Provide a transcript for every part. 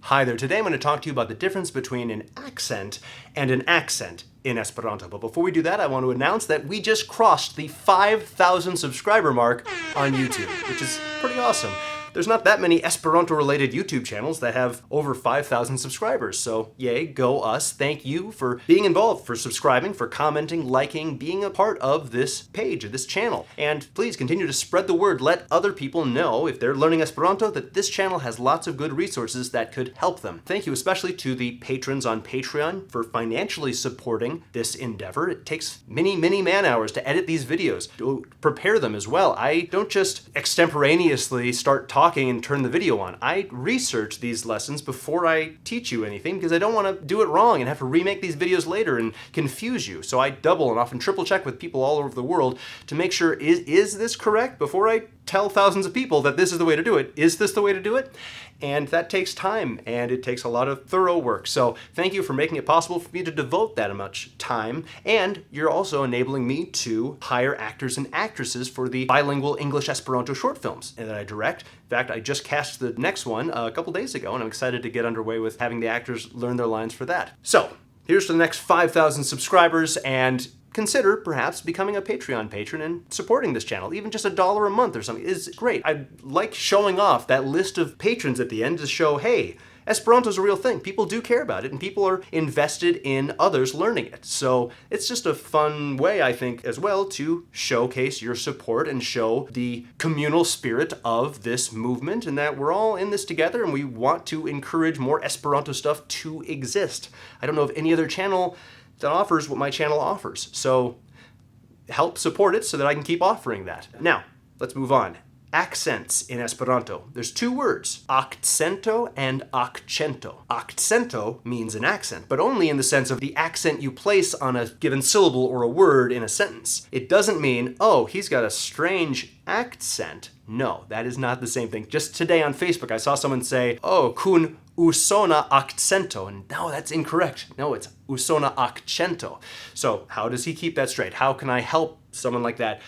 Hi there, today I'm going to talk to you about the difference between an accent and an accent in Esperanto. But before we do that, I want to announce that we just crossed the 5,000 subscriber mark on YouTube, which is pretty awesome. There's not that many Esperanto-related YouTube channels that have over 5,000 subscribers, so yay, go us. Thank you for being involved, for subscribing, for commenting, liking, being a part of this page, of this channel. And please continue to spread the word. Let other people know, if they're learning Esperanto, that this channel has lots of good resources that could help them. Thank you especially to the patrons on Patreon for financially supporting this endeavor. It takes many, many man-hours to edit these videos, to prepare them as well. I don't just extemporaneously start talking and turn the video on. I research these lessons before I teach you anything because I don't want to do it wrong and have to remake these videos later and confuse you. So I double and often triple check with people all over the world to make sure, is this correct? Before I tell thousands of people that this is the way to do it, is this the way to do it? And that takes time, and it takes a lot of thorough work. So thank you for making it possible for me to devote that much time, and you're also enabling me to hire actors and actresses for the bilingual English-Esperanto short films that I direct. In fact, I just cast the next one a couple days ago, and I'm excited to get underway with having the actors learn their lines for that. So here's to the next 5,000 subscribers, and consider perhaps becoming a Patreon patron and supporting this channel. Even just $1 a month or something is great. I like showing off that list of patrons at the end to show, hey, Esperanto's a real thing. People do care about it, and people are invested in others learning it. So it's just a fun way, I think, as well, to showcase your support and show the communal spirit of this movement, and that we're all in this together, and we want to encourage more Esperanto stuff to exist. I don't know of any other channel that offers what my channel offers. So help support it so that I can keep offering that. Now, let's move on. Accents in Esperanto. There's two words, akcento and akĉento. Akcento means an accent, but only in the sense of the accent you place on a given syllable or a word in a sentence. It doesn't mean, oh, he's got a strange accent. No, that is not the same thing. Just today on Facebook, I saw someone say, oh, kun usonan akcento, and no, that's incorrect. No, it's usonan akĉento. So how does he keep that straight? How can I help someone like that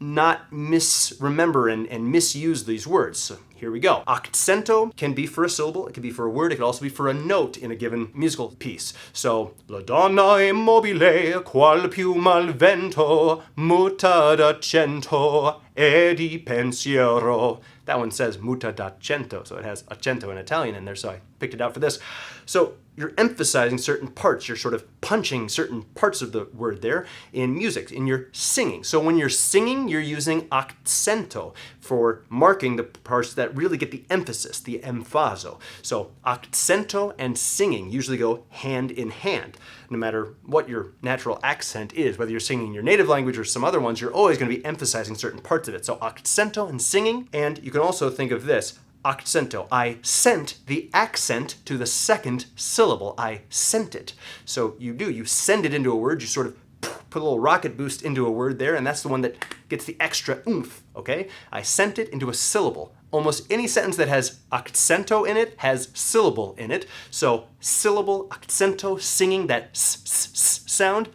not misremember and misuse these words? So here we go. Akcento can be for a syllable, it can be for a word, it can also be for a note in a given musical piece. So, la donna immobile, qual piuma al vento, muta d'accento, e di pensiero. That one says muta d'accento, so it has accento in Italian in there, so I picked it out for this. So you're emphasizing certain parts, you're sort of punching certain parts of the word there in music, in your singing. So when you're singing, you're using akcento for marking the parts that really get the emphasis, the emphazo. So akcento and singing usually go hand in hand. No matter what your natural accent is, whether you're singing your native language or some other ones, you're always going to be emphasizing certain parts of it. So akcento and singing, and you can also think of this, Akcento. I sent the accent to the second syllable. I sent it. So you send it into a word, you sort of put a little rocket boost into a word there, and that's the one that gets the extra oomph, okay? I sent it into a syllable. Almost any sentence that has akcento in it has syllable in it. So syllable, akcento, singing, that s sound,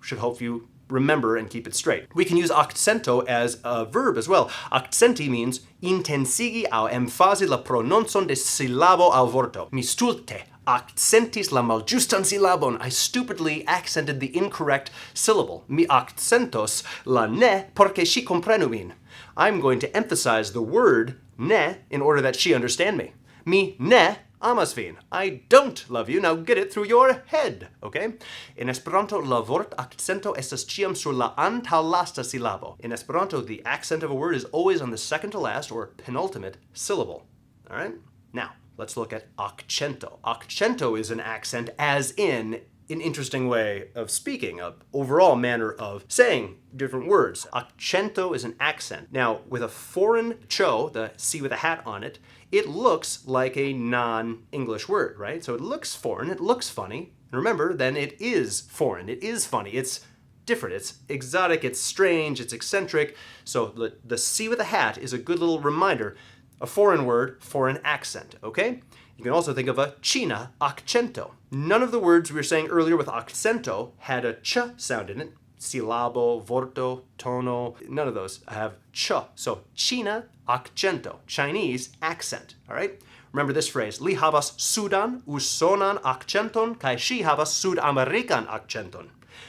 should help you remember and keep it straight. We can use akcento as a verb as well. Akcenti means intensigi au emphasi la prononcon de silabo au vorto. Mi stulte akcentis la malĝustan silabon. I stupidly accented the incorrect syllable. Mi akcentos la ne porque ŝi komprenu min. I'm going to emphasize the word ne in order that she understand me. Mi ne amas vin. I don't love you. Now get it through your head, okay? In Esperanto, la vortakcento estas ĉiam sur la antaŭlasta silabo. In Esperanto, the accent of a word is always on the second to last or penultimate syllable. All right? Now, let's look at akcento. Akcento is an accent as in an interesting way of speaking, an overall manner of saying different words. Akcento is an accent. Now, with a foreign cho, the C with a hat on it, it looks like a non-English word, right? So it looks foreign, it looks funny. And remember, then it is foreign, it is funny, it's different, it's exotic, it's strange, it's eccentric. So the C with a hat is a good little reminder. A foreign word, foreign accent, okay? You can also think of a Ĉina akcento. None of the words we were saying earlier with akcento had a ch sound in it. Silabo, vorto, tono, none of those have ch. So Ĉina akcento, Chinese accent, all right? Remember this phrase, li havas sudan, usonan akcenton, kai ŝi havas sudamerikan akcenton.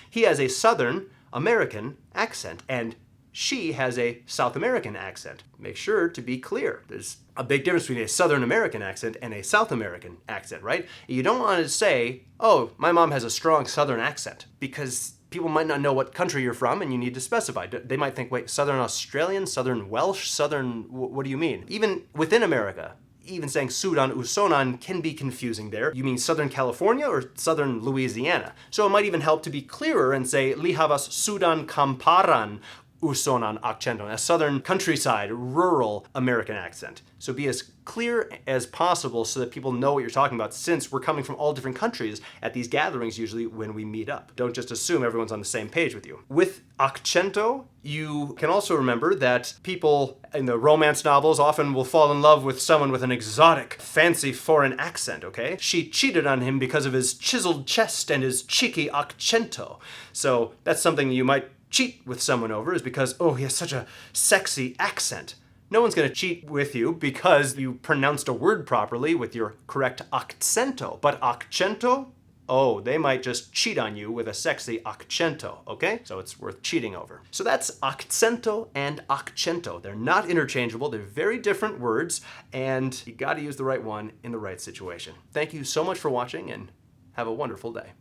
He has a Southern American accent, and she has a South American accent. Make sure to be clear. There's a big difference between a Southern American accent and a South American accent, right? You don't want to say, oh, my mom has a strong Southern accent, because people might not know what country you're from, and you need to specify. They might think, wait, Southern Australian, Southern Welsh, Southern, what do you mean? Even within America, even saying sudan, usonan can be confusing there. You mean Southern California or Southern Louisiana? So it might even help to be clearer and say, li havas sudan kamparan usonan akĉenton, a southern countryside, rural American accent. So be as clear as possible so that people know what you're talking about, since we're coming from all different countries at these gatherings usually when we meet up. Don't just assume everyone's on the same page with you. With akcento, you can also remember that people in the romance novels often will fall in love with someone with an exotic, fancy foreign accent, okay? She cheated on him because of his chiseled chest and his cheeky akcento. So that's something you might cheat with someone over, is because, oh, he has such a sexy accent. No one's going to cheat with you because you pronounced a word properly with your correct akcento. But akcento, oh, they might just cheat on you with a sexy akcento, okay? So it's worth cheating over. So that's akcento and akcento. They're not interchangeable. They're very different words, and you got to use the right one in the right situation. Thank you so much for watching, and have a wonderful day.